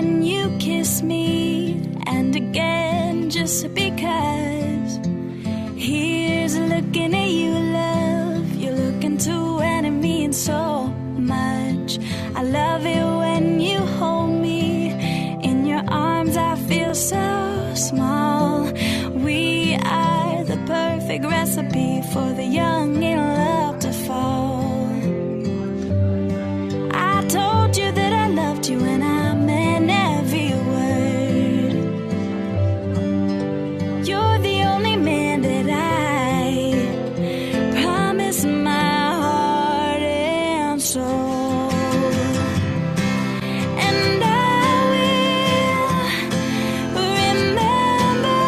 when you kiss me, and again just because. Here's looking at you, love. You're looking to and it means so much. I love it when you hold me in your arms. I feel so small. We are the perfect recipe for the young in love to fall. I told you that I loved you and I meant every word. You're the only man that I promise my heart and soul. And I will remember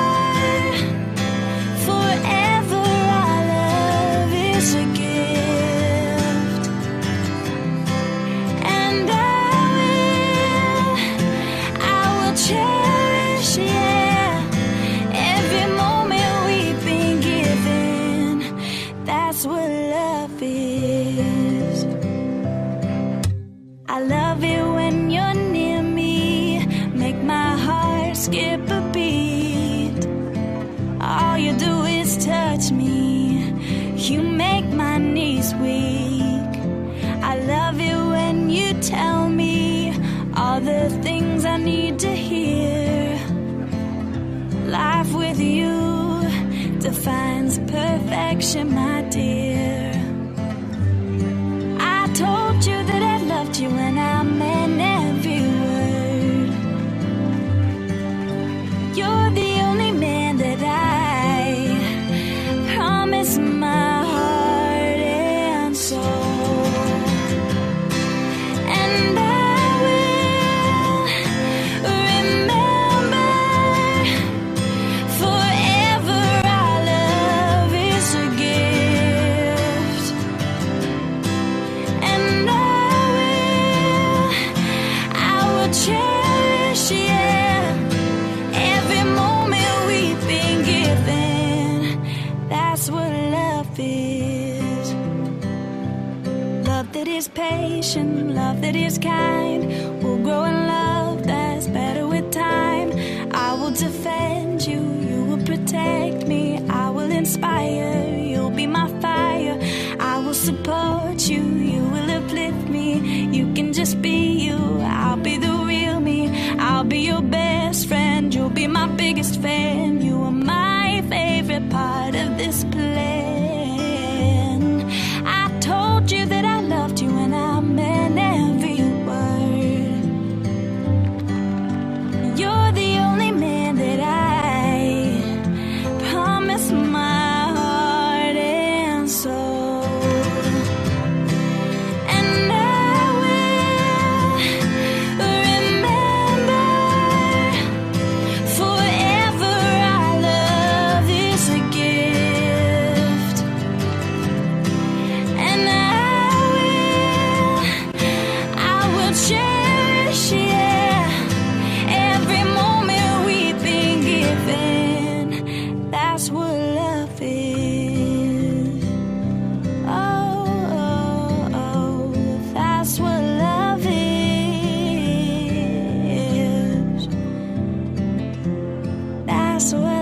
forever our love is a gift. And I will cherish, yeah, every moment we've been given. That's what love is. I love it when you're near me, make my heart skip a beat. All you do is touch me, you make my knees weak. I love it when you tell me all the things I need to hear. Life with you defines perfection, my dear. I told you that I loved you and I meant every word. You're the only man that I promise my heart and soul. And I will remember forever our love is a gift. And I will cherish, yeah, every moment we've been given. That's what love is. Love that is patient, love that is kind, will grow in love that's better with time. I will defend you, you will protect me. I will inspire, you'll be my fire. I will support you, you will uplift me. You can just be you, I'll be the real me. I'll be your best friend, you'll be my biggest fan. You are my favorite part of this plan. I told you that I loved you and I meant every word. You're the only man that I promise my heart and soul. And I will remember forever our love is a gift. And I will cherish, yeah, every moment we've been given. That's what love is. Oh, oh, oh, that's what love is. That's what